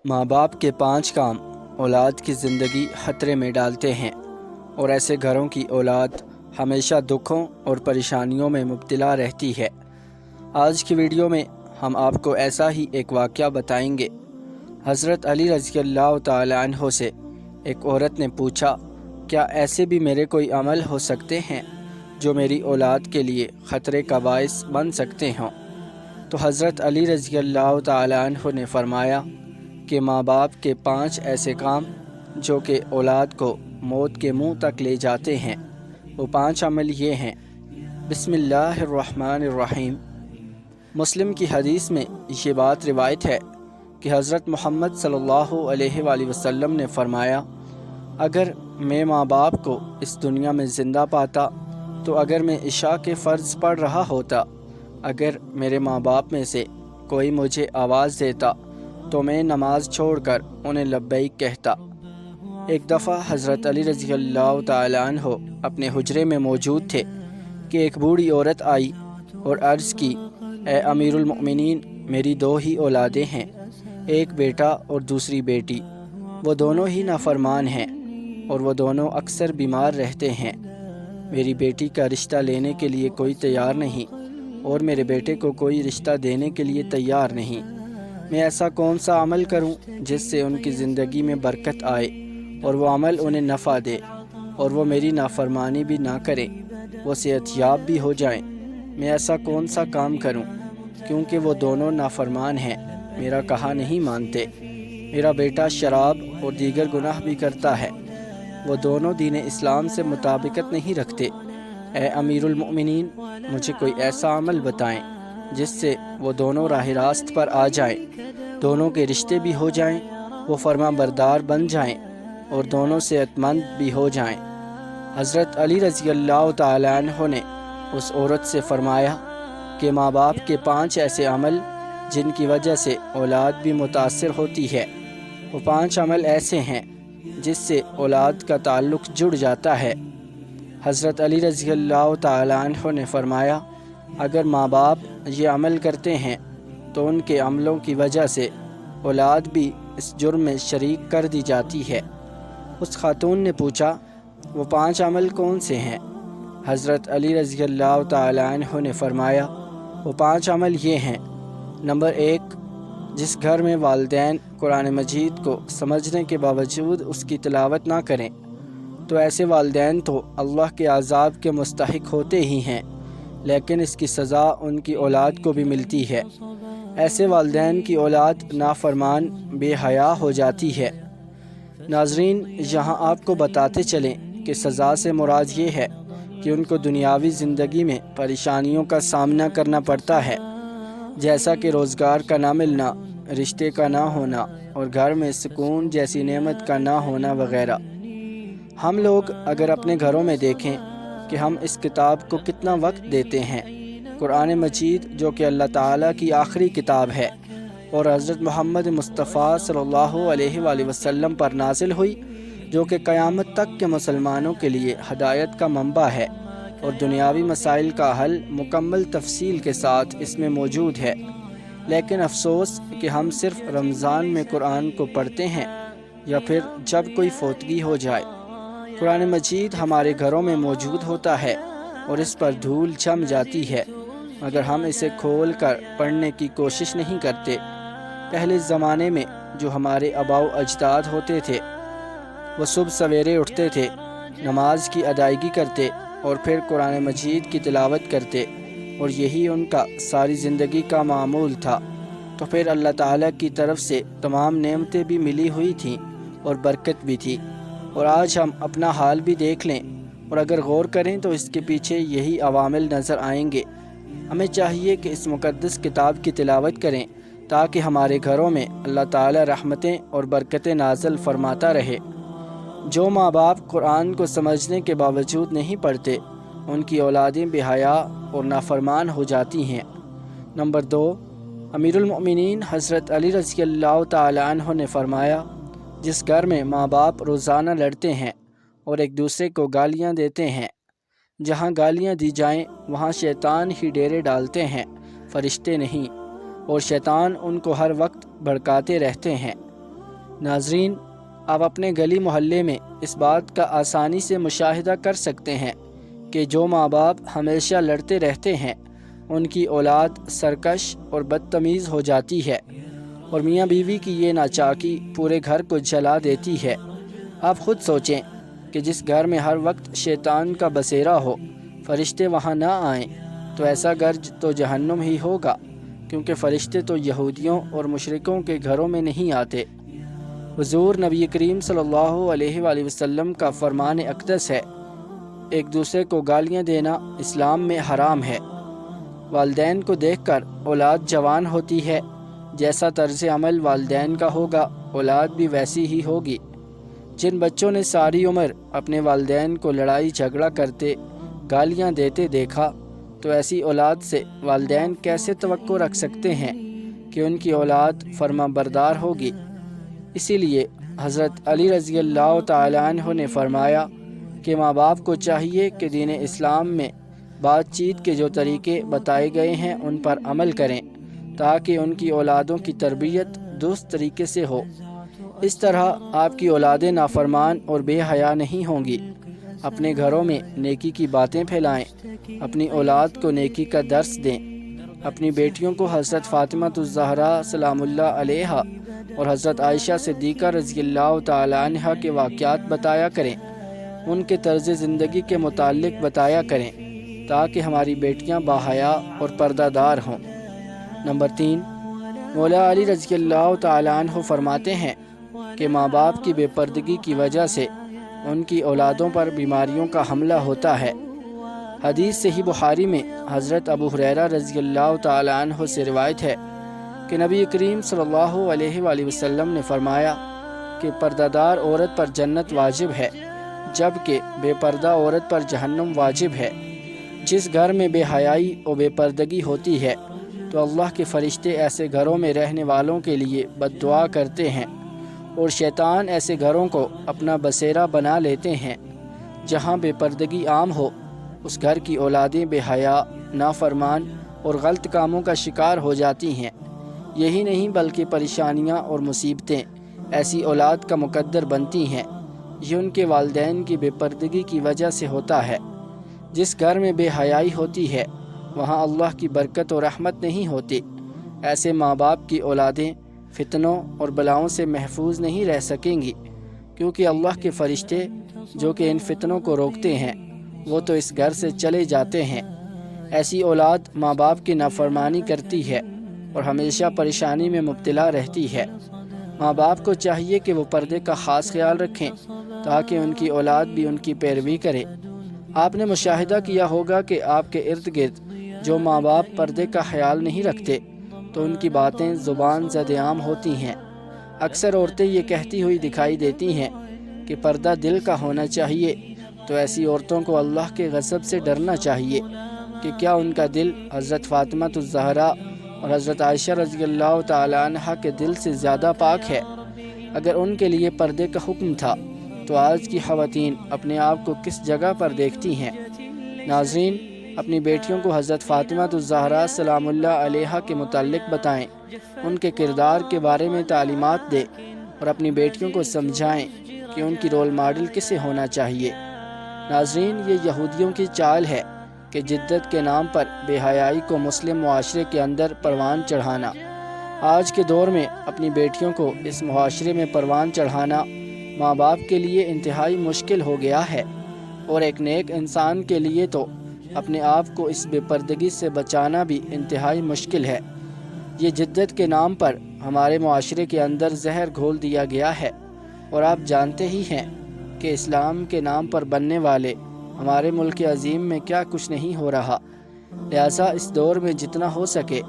ماں باپ کے 5 کام اولاد کی زندگی خطرے میں ڈالتے ہیں، اور ایسے گھروں کی اولاد ہمیشہ دکھوں اور پریشانیوں میں مبتلا رہتی ہے۔ آج کی ویڈیو میں ہم آپ کو ایسا ہی ایک واقعہ بتائیں گے۔ حضرت علی رضی اللہ تعالی عنہ سے ایک عورت نے پوچھا، کیا ایسے بھی میرے کوئی عمل ہو سکتے ہیں جو میری اولاد کے لیے خطرے کا باعث بن سکتے ہوں؟ تو حضرت علی رضی اللہ تعالی عنہ نے فرمایا کہ ماں باپ کے 5 ایسے کام جو کہ اولاد کو موت کے منہ تک لے جاتے ہیں، وہ 5 عمل یہ ہیں۔ بسم اللہ الرحمن الرحیم۔ مسلم کی حدیث میں یہ بات روایت ہے کہ حضرت محمد صلی اللہ علیہ وآلہ وسلم نے فرمایا، اگر میں ماں باپ کو اس دنیا میں زندہ پاتا تو اگر میں عشاء کے فرض پڑھ رہا ہوتا، اگر میرے ماں باپ میں سے کوئی مجھے آواز دیتا تو میں نماز چھوڑ کر انہیں لبیک کہتا۔ ایک دفعہ حضرت علی رضی اللہ تعالی عنہ اپنے حجرے میں موجود تھے کہ ایک بوڑھی عورت آئی اور عرض کی، اے امیر المؤمنین، میری 2 ہی اولادیں ہیں، ایک بیٹا اور دوسری بیٹی۔ وہ دونوں ہی نافرمان ہیں اور وہ دونوں اکثر بیمار رہتے ہیں۔ میری بیٹی کا رشتہ لینے کے لیے کوئی تیار نہیں اور میرے بیٹے کو کوئی رشتہ دینے کے لیے تیار نہیں۔ میں ایسا کون سا عمل کروں جس سے ان کی زندگی میں برکت آئے اور وہ عمل انہیں نفع دے اور وہ میری نافرمانی بھی نہ کریں، وہ صحت یاب بھی ہو جائیں؟ میں ایسا کون سا کام کروں؟ کیونکہ وہ دونوں نافرمان ہیں، میرا کہا نہیں مانتے۔ میرا بیٹا شراب اور دیگر گناہ بھی کرتا ہے، وہ دونوں دین اسلام سے مطابقت نہیں رکھتے۔ اے امیر المؤمنین، مجھے کوئی ایسا عمل بتائیں جس سے وہ دونوں راہ راست پر آ جائیں، دونوں کے رشتے بھی ہو جائیں، وہ فرما بردار بن جائیں اور دونوں صحت مند بھی ہو جائیں۔ حضرت علی رضی اللہ تعالی عنہ نے اس عورت سے فرمایا کہ ماں باپ کے 5 ایسے عمل جن کی وجہ سے اولاد بھی متاثر ہوتی ہے۔ وہ 5 عمل ایسے ہیں جس سے اولاد کا تعلق جڑ جاتا ہے۔ حضرت علی رضی اللہ تعالی عنہ نے فرمایا، اگر ماں باپ یہ عمل کرتے ہیں تو ان کے عملوں کی وجہ سے اولاد بھی اس جرم میں شریک کر دی جاتی ہے۔ اس خاتون نے پوچھا، وہ 5 عمل کون سے ہیں؟ حضرت علی رضی اللہ تعالی عنہ نے فرمایا، وہ 5 عمل یہ ہیں۔ نمبر 1، جس گھر میں والدین قرآن مجید کو سمجھنے کے باوجود اس کی تلاوت نہ کریں تو ایسے والدین تو اللہ کے عذاب کے مستحق ہوتے ہی ہیں، لیکن اس کی سزا ان کی اولاد کو بھی ملتی ہے۔ ایسے والدین کی اولاد نافرمان بے حیا ہو جاتی ہے۔ ناظرین، یہاں آپ کو بتاتے چلیں کہ سزا سے مراد یہ ہے کہ ان کو دنیاوی زندگی میں پریشانیوں کا سامنا کرنا پڑتا ہے، جیسا کہ روزگار کا نہ ملنا، رشتے کا نہ ہونا اور گھر میں سکون جیسی نعمت کا نہ ہونا وغیرہ۔ ہم لوگ اگر اپنے گھروں میں دیکھیں کہ ہم اس کتاب کو کتنا وقت دیتے ہیں، قرآن مجید جو کہ اللہ تعالیٰ کی آخری کتاب ہے اور حضرت محمد مصطفیٰ صلی اللہ علیہ وآلہ وسلم پر نازل ہوئی، جو کہ قیامت تک کے مسلمانوں کے لیے ہدایت کا منبع ہے اور دنیاوی مسائل کا حل مکمل تفصیل کے ساتھ اس میں موجود ہے، لیکن افسوس کہ ہم صرف رمضان میں قرآن کو پڑھتے ہیں یا پھر جب کوئی فوتگی ہو جائے۔ قرآن مجید ہمارے گھروں میں موجود ہوتا ہے اور اس پر دھول جم جاتی ہے، مگر ہم اسے کھول کر پڑھنے کی کوشش نہیں کرتے۔ پہلے زمانے میں جو ہمارے آباء و اجداد ہوتے تھے، وہ صبح سویرے اٹھتے تھے، نماز کی ادائیگی کرتے اور پھر قرآن مجید کی تلاوت کرتے، اور یہی ان کا ساری زندگی کا معمول تھا۔ تو پھر اللہ تعالیٰ کی طرف سے تمام نعمتیں بھی ملی ہوئی تھیں اور برکت بھی تھی۔ اور آج ہم اپنا حال بھی دیکھ لیں اور اگر غور کریں تو اس کے پیچھے یہی عوامل نظر آئیں گے۔ ہمیں چاہیے کہ اس مقدس کتاب کی تلاوت کریں تاکہ ہمارے گھروں میں اللہ تعالی رحمتیں اور برکتیں نازل فرماتا رہے۔ جو ماں باپ قرآن کو سمجھنے کے باوجود نہیں پڑھتے، ان کی اولادیں بے حیا اور نافرمان ہو جاتی ہیں۔ نمبر 2، امیر المؤمنین حضرت علی رضی اللہ تعالی عنہ نے فرمایا، جس گھر میں ماں باپ روزانہ لڑتے ہیں اور ایک دوسرے کو گالیاں دیتے ہیں، جہاں گالیاں دی جائیں وہاں شیطان ہی ڈیرے ڈالتے ہیں، فرشتے نہیں، اور شیطان ان کو ہر وقت بھڑکاتے رہتے ہیں۔ ناظرین، آپ اپنے گلی محلے میں اس بات کا آسانی سے مشاہدہ کر سکتے ہیں کہ جو ماں باپ ہمیشہ لڑتے رہتے ہیں ان کی اولاد سرکش اور بدتمیز ہو جاتی ہے، اور میاں بیوی کی یہ ناچاکی پورے گھر کو جلا دیتی ہے۔ آپ خود سوچیں کہ جس گھر میں ہر وقت شیطان کا بسیرا ہو، فرشتے وہاں نہ آئیں، تو ایسا گھر تو جہنم ہی ہوگا، کیونکہ فرشتے تو یہودیوں اور مشرکوں کے گھروں میں نہیں آتے۔ حضور نبی کریم صلی اللہ علیہ وآلہ وسلم کا فرمان اقدس ہے، ایک دوسرے کو گالیاں دینا اسلام میں حرام ہے۔ والدین کو دیکھ کر اولاد جوان ہوتی ہے، جیسا طرز عمل والدین کا ہوگا اولاد بھی ویسی ہی ہوگی۔ جن بچوں نے ساری عمر اپنے والدین کو لڑائی جھگڑا کرتے، گالیاں دیتے دیکھا، تو ایسی اولاد سے والدین کیسے توقع رکھ سکتے ہیں کہ ان کی اولاد فرما بردار ہوگی؟ اسی لیے حضرت علی رضی اللہ تعالیٰ عنہ نے فرمایا کہ ماں باپ کو چاہیے کہ دین اسلام میں بات چیت کے جو طریقے بتائے گئے ہیں ان پر عمل کریں، تاکہ ان کی اولادوں کی تربیت درست طریقے سے ہو۔ اس طرح آپ کی اولادیں نافرمان اور بے حیا نہیں ہوں گی۔ اپنے گھروں میں نیکی کی باتیں پھیلائیں، اپنی اولاد کو نیکی کا درس دیں، اپنی بیٹیوں کو حضرت فاطمہ الزہرا سلام اللہ علیہا اور حضرت عائشہ صدیقہ رضی اللہ تعالیٰ عنہا کے واقعات بتایا کریں، ان کے طرز زندگی کے متعلق بتایا کریں، تاکہ ہماری بیٹیاں باحیا اور پردہ دار ہوں۔ نمبر 3، مولا علی رضی اللہ تعالیٰ عنہ فرماتے ہیں کہ ماں باپ کی بے پردگی کی وجہ سے ان کی اولادوں پر بیماریوں کا حملہ ہوتا ہے۔ حدیث صحیح بخاری میں حضرت ابو ہریرہ رضی اللہ تعالیٰ عنہ سے روایت ہے کہ نبی کریم صلی اللہ علیہ وآلہ وسلم نے فرمایا کہ پردہ دار عورت پر جنت واجب ہے، جبکہ بے پردہ عورت پر جہنم واجب ہے۔ جس گھر میں بے حیائی اور بے پردگی ہوتی ہے تو اللہ کے فرشتے ایسے گھروں میں رہنے والوں کے لیے بد دعا کرتے ہیں، اور شیطان ایسے گھروں کو اپنا بسیرا بنا لیتے ہیں۔ جہاں بے پردگی عام ہو، اس گھر کی اولادیں بے حیا، نافرمان اور غلط کاموں کا شکار ہو جاتی ہیں۔ یہی نہیں بلکہ پریشانیاں اور مصیبتیں ایسی اولاد کا مقدر بنتی ہیں۔ یہ ان کے والدین کی بے پردگی کی وجہ سے ہوتا ہے۔ جس گھر میں بے حیائی ہوتی ہے وہاں اللہ کی برکت و رحمت نہیں ہوتی۔ ایسے ماں باپ کی اولادیں فتنوں اور بلاؤں سے محفوظ نہیں رہ سکیں گی، کیونکہ اللہ کے فرشتے جو کہ ان فتنوں کو روکتے ہیں وہ تو اس گھر سے چلے جاتے ہیں۔ ایسی اولاد ماں باپ کی نافرمانی کرتی ہے اور ہمیشہ پریشانی میں مبتلا رہتی ہے۔ ماں باپ کو چاہیے کہ وہ پردے کا خاص خیال رکھیں تاکہ ان کی اولاد بھی ان کی پیروی کرے۔ آپ نے مشاہدہ کیا ہوگا کہ آپ کے ارد گرد جو ماں باپ پردے کا خیال نہیں رکھتے تو ان کی باتیں زبان زد عام ہوتی ہیں۔ اکثر عورتیں یہ کہتی ہوئی دکھائی دیتی ہیں کہ پردہ دل کا ہونا چاہیے، تو ایسی عورتوں کو اللہ کے غضب سے ڈرنا چاہیے کہ کیا ان کا دل حضرت فاطمہ الزہرا اور حضرت عائشہ رضی اللہ تعالیٰ عنہ کے دل سے زیادہ پاک ہے؟ اگر ان کے لیے پردے کا حکم تھا تو آج کی خواتین اپنے آپ کو کس جگہ پر دیکھتی ہیں؟ ناظرین، اپنی بیٹیوں کو حضرت فاطمہ الزہرا سلام اللہ علیہا کے متعلق بتائیں، ان کے کردار کے بارے میں تعلیمات دیں اور اپنی بیٹیوں کو سمجھائیں کہ ان کی رول ماڈل کسے ہونا چاہیے۔ ناظرین، یہ یہودیوں کی چال ہے کہ جدت کے نام پر بے حیائی کو مسلم معاشرے کے اندر پروان چڑھانا۔ آج کے دور میں اپنی بیٹیوں کو اس معاشرے میں پروان چڑھانا ماں باپ کے لیے انتہائی مشکل ہو گیا ہے، اور ایک نیک انسان کے لیے تو اپنے آپ کو اس بے پردگی سے بچانا بھی انتہائی مشکل ہے۔ یہ جدت کے نام پر ہمارے معاشرے کے اندر زہر گھول دیا گیا ہے، اور آپ جانتے ہی ہیں کہ اسلام کے نام پر بننے والے ہمارے ملک عظیم میں کیا کچھ نہیں ہو رہا۔ لہٰذا اس دور میں جتنا ہو سکے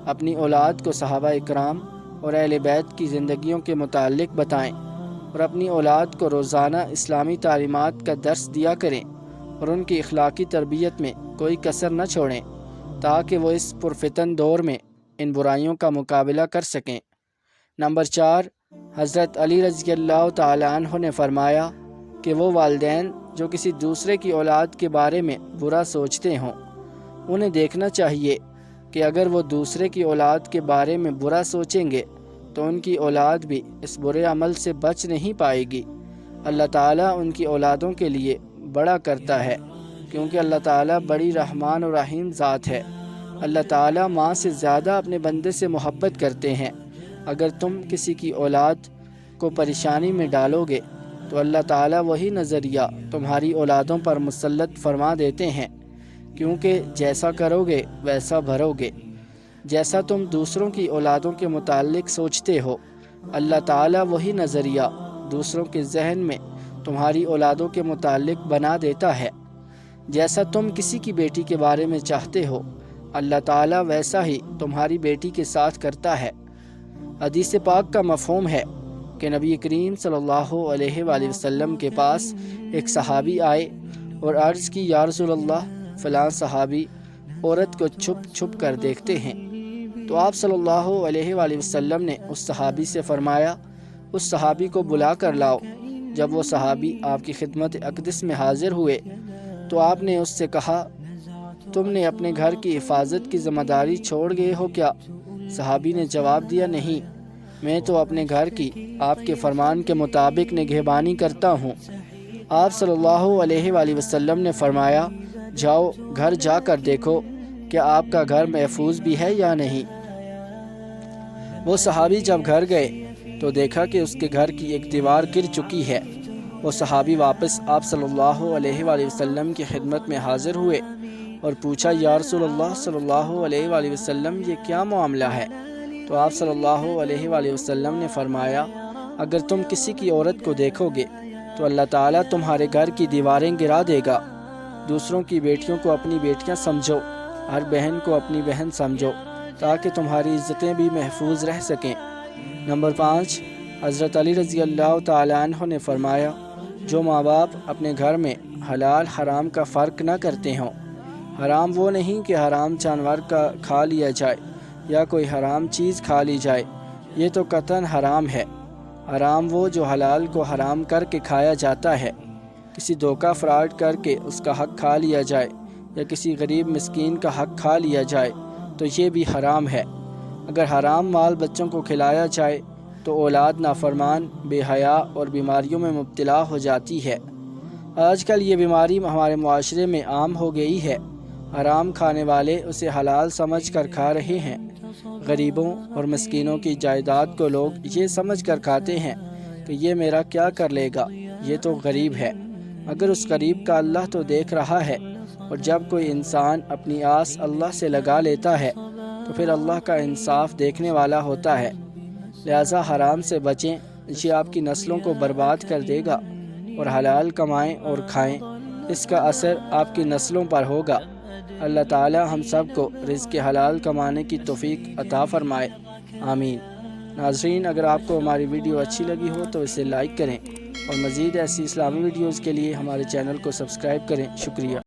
اپنی اولاد کو صحابہ اکرام اور اہل بیت کی زندگیوں کے متعلق بتائیں، اور اپنی اولاد کو روزانہ اسلامی تعلیمات کا درس دیا کریں، اور ان کی اخلاقی تربیت میں کوئی کسر نہ چھوڑیں، تاکہ وہ اس پرفتن دور میں ان برائیوں کا مقابلہ کر سکیں۔ نمبر 4، حضرت علی رضی اللہ تعالیٰ عنہ نے فرمایا کہ وہ والدین جو کسی دوسرے کی اولاد کے بارے میں برا سوچتے ہوں، انہیں دیکھنا چاہیے کہ اگر وہ دوسرے کی اولاد کے بارے میں برا سوچیں گے تو ان کی اولاد بھی اس برے عمل سے بچ نہیں پائے گی۔ اللہ تعالیٰ ان کی اولادوں کے لیے بڑا کرتا ہے، کیونکہ اللہ تعالیٰ بڑی رحمان و رحیم ذات ہے۔ اللہ تعالیٰ ماں سے زیادہ اپنے بندے سے محبت کرتے ہیں۔ اگر تم کسی کی اولاد کو پریشانی میں ڈالو گے تو اللہ تعالیٰ وہی نظریہ تمہاری اولادوں پر مسلط فرما دیتے ہیں، کیونکہ جیسا کرو گے ویسا بھرو گے۔ جیسا تم دوسروں کی اولادوں کے متعلق سوچتے ہو، اللہ تعالیٰ وہی نظریہ دوسروں کے ذہن میں تمہاری اولادوں کے متعلق بنا دیتا ہے۔ جیسا تم کسی کی بیٹی کے بارے میں چاہتے ہو، اللہ تعالیٰ ویسا ہی تمہاری بیٹی کے ساتھ کرتا ہے۔ حدیث پاک کا مفہوم ہے کہ نبی کریم صلی اللہ علیہ وآلہ وسلم کے پاس ایک صحابی آئے اور عرض کی، یا رسول اللہ، فلاں صحابی عورت کو چھپ چھپ کر دیکھتے ہیں۔ تو آپ صلی اللہ علیہ وآلہ وسلم نے اس صحابی سے فرمایا، اس صحابی کو بلا کر لاؤ۔ جب وہ صحابی آپ کی خدمت اقدس میں حاضر ہوئے تو آپ نے اس سے کہا، تم نے اپنے گھر کی حفاظت کی ذمہ داری چھوڑ گئے ہو کیا؟ صحابی نے جواب دیا، نہیں، میں تو اپنے گھر کی آپ کے فرمان کے مطابق نگہبانی کرتا ہوں۔ آپ صلی اللہ علیہ وآلہ وسلم نے فرمایا، جاؤ گھر جا کر دیکھو کہ آپ کا گھر محفوظ بھی ہے یا نہیں۔ وہ صحابی جب گھر گئے تو دیکھا کہ اس کے گھر کی ایک دیوار گر چکی ہے۔ وہ صحابی واپس آپ صلی اللہ علیہ وآلہ وسلم کی خدمت میں حاضر ہوئے اور پوچھا، یا رسول اللہ صلی اللہ علیہ وآلہ وسلم، یہ کیا معاملہ ہے؟ تو آپ صلی اللہ علیہ وآلہ وسلم نے فرمایا، اگر تم کسی کی عورت کو دیکھو گے تو اللہ تعالیٰ تمہارے گھر کی دیواریں گرا دے گا۔ دوسروں کی بیٹیوں کو اپنی بیٹیاں سمجھو، ہر بہن کو اپنی بہن سمجھو، تاکہ تمہاری عزتیں بھی محفوظ رہ سکیں۔ نمبر 5، حضرت علی رضی اللہ تعالیٰ عنہ نے فرمایا، جو ماں باپ اپنے گھر میں حلال حرام کا فرق نہ کرتے ہوں، حرام وہ نہیں کہ حرام جانور کا کھا لیا جائے یا کوئی حرام چیز کھا لی جائے، یہ تو قطعاً حرام ہے۔ حرام وہ جو حلال کو حرام کر کے کھایا جاتا ہے، کسی دھوکہ فراڈ کر کے اس کا حق کھا لیا جائے یا کسی غریب مسکین کا حق کھا لیا جائے تو یہ بھی حرام ہے۔ اگر حرام مال بچوں کو کھلایا جائے تو اولاد نافرمان، بے حیا اور بیماریوں میں مبتلا ہو جاتی ہے۔ آج کل یہ بیماری ہمارے معاشرے میں عام ہو گئی ہے۔ حرام کھانے والے اسے حلال سمجھ کر کھا رہے ہیں۔ غریبوں اور مسکینوں کی جائیداد کو لوگ یہ سمجھ کر کھاتے ہیں کہ یہ میرا کیا کر لے گا، یہ تو غریب ہے، مگر اس غریب کا اللہ تو دیکھ رہا ہے۔ اور جب کوئی انسان اپنی آس اللہ سے لگا لیتا ہے تو پھر اللہ کا انصاف دیکھنے والا ہوتا ہے۔ لہٰذا حرام سے بچیں، یہ آپ کی نسلوں کو برباد کر دے گا، اور حلال کمائیں اور کھائیں، اس کا اثر آپ کی نسلوں پر ہوگا۔ اللہ تعالی ہم سب کو رزق حلال کمانے کی توفیق عطا فرمائے، آمین۔ ناظرین، اگر آپ کو ہماری ویڈیو اچھی لگی ہو تو اسے لائک کریں اور مزید ایسی اسلامی ویڈیوز کے لیے ہمارے چینل کو سبسکرائب کریں۔ شکریہ۔